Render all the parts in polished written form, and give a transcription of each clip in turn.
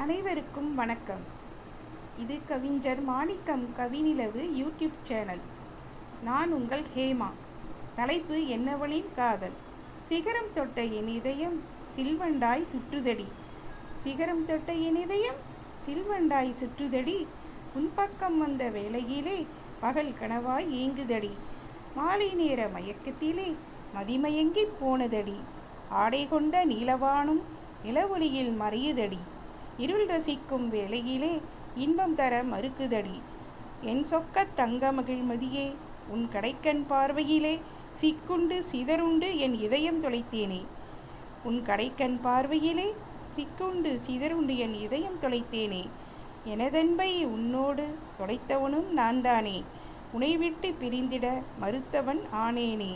அனைவருக்கும் வணக்கம். இது கவிஞர் மாணிக்கம் கவிநிலவு யூடியூப் சேனல். நான் உங்கள் ஹேமா. தலைப்பு என்னவளின் காதல். சிகரம் தொட்ட என் இதயம் சில்வண்டாய் சுற்றுதடி. சிகரம் தொட்ட என் இதயம் சில்வண்டாய் சுற்றுதடி. உன் பக்கம் வந்த வேளையிலே பகல் கனவாய் ஏங்குதடி. மாலை நேர மயக்கத்திலே மதிமயங்கி போனதடி. ஆடை கொண்ட நீலவானும் நிலவொளியில் மறையுதடி. இருள் ரசிக்கும் வேளையிலே இன்பம் தர மறுக்குதடி. என் சொக்க தங்க மகிழ்மதியே, உன் கடைக்கண் பார்வையிலே சிக்குண்டு சிதறுண்டு என் இதயம் தொலைத்தேனே. உன் கடைக்கண் பார்வையிலே சிக்குண்டு சிதறுண்டு என் இதயம் தொலைத்தேனே. எனதன்பை உன்னோடு தொலைத்தவனும் நான் தானே. உனை விட்டு பிரிந்திட மறுத்தவன் ஆனேனே.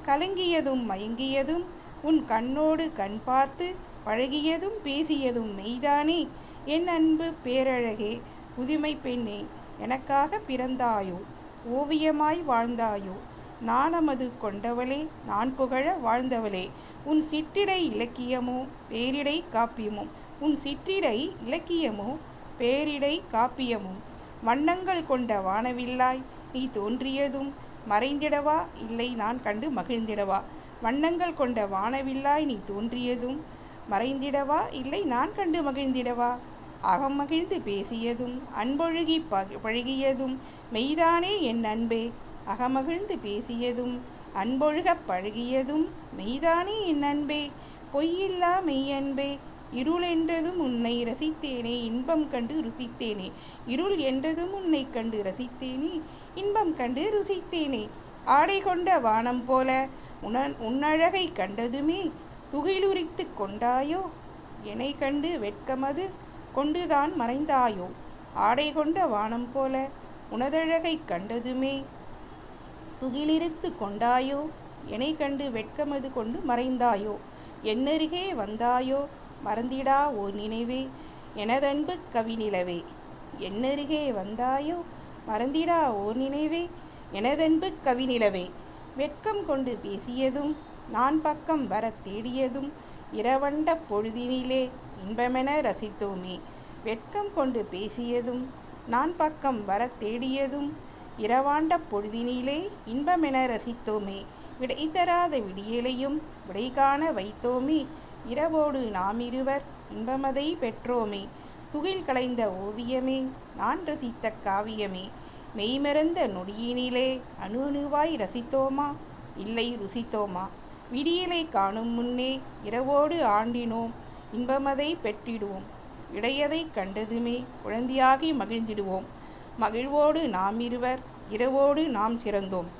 கலங்கியதும் மயங்கியதும் உன் கண்ணோடு கண் பார்த்து பழகியதும் பேசியதும் மெய்தானே. என் அன்பு பேரழகே, புதுமை பெண்ணே, எனக்காக பிறந்தாயோ, ஓவியமாய் வாழ்ந்தாயோ, நாணமது கொண்டவளே, நான் புகழ வாழ்ந்தவளே. உன் சிற்றிடை இலக்கியமோ பேரிடை காப்பியமும், உன் சிற்றிடை இலக்கியமோ பேரிடை காப்பியமும். வண்ணங்கள் கொண்ட வானவில்லாய் நீ தோன்றியதும் மறைந்திடவா, இல்லை நான் கண்டு மகிழ்ந்திடவா. வண்ணங்கள் கொண்ட வானவில்லாய் நீ தோன்றியதும் மறைந்திடவா, இல்லை நான் கண்டு மகிழ்ந்திடவா. அகம் மகிழ்ந்து பேசியதும் அன்பொழுகி பழகியதும் மெய்தானே என் அன்பே. அகமகிழ்ந்து பேசியதும் அன்பொழுகப் பழகியதும் மெய்தானே என் அன்பே. பொய்யில்லா மெய்யன்பே, இருள் என்றதும் உன்னை ரசித்தேனே, இன்பம் கண்டு ருசித்தேனே. இருள் என்றதும் உன்னை கண்டு ரசித்தேனே, இன்பம் கண்டு ருசித்தேனே. ஆடை கொண்ட வானம் போல உன்னழகை கண்டதுமே துகிலுரித்து கொண்டாயோ, என்னை கண்டு வெட்கமது கொண்டுதான் மறைந்தாயோ. ஆடை கொண்ட வானம் போல உனதழகை கண்டதுமே துகிலிருத்து கொண்டாயோ, என்னை கண்டு வெட்கமது கொண்டு மறைந்தாயோ. என்னருகே வந்தாயோ, மறந்திடா ஓ நினைவே, எனதன்பு கவிநிலவே. என்னருகே வந்தாயோ, மறந்திடா ஓ நினைவே, எனதன்பு கவிநிலவே. வெட்கம் கொண்டு பேசியதும் நான் பக்கம் வர தேடியதும் இரவண்ட பொழுதினிலே இன்பமென ரசித்தோமே. வெட்கம் கொண்டு பேசியதும் நான் பக்கம் வர தேடியதும் இரவாண்ட பொழுதினிலே இன்பமென ரசித்தோமே. விடை தராத விடியலையும் விடை காண வைத்தோமே. இரவோடு நாம் இருவர் இன்பமதை பெற்றோமே. துகில் கலைந்த ஓவியமே, நான் ரசித்த காவியமே. மெய்மறந்த நொடியினிலே அணு அணுவாய் ரசித்தோமா, இல்லை ருசித்தோமா. விடியலை காணும் முன்னே இரவோடு ஆண்டினோம், இன்பமதை பெற்றிடுவோம். இடையதை கண்டதுமே குழந்தையாகி மகிழ்ந்திடுவோம். மகிழ்வோடு நாம் இருவர் இரவோடு நாம் சிறந்தோம்.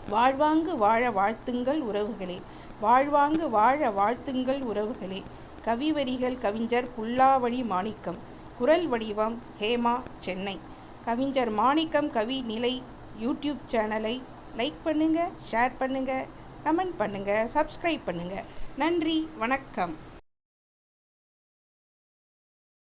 வாழ்வாங்கு வாழ வாழ்த்துங்கள் உறவுகளே, வாழ்வாங்கு வாழ வாழ்த்துங்கள் உறவுகளே. கவிவரிகள் கவிஞர் புல்லாவழி மாணிக்கம். குரல் வடிவம் ஹேமா, சென்னை. கவிஞர் மாணிக்கம் கவி நிலை யூடியூப் சேனலை லைக் பண்ணுங்க, ஷேர் பண்ணுங்க, கமெண்ட் பண்ணுங்க, சப்ஸ்கிரைப் பண்ணுங்க. நன்றி, வணக்கம்.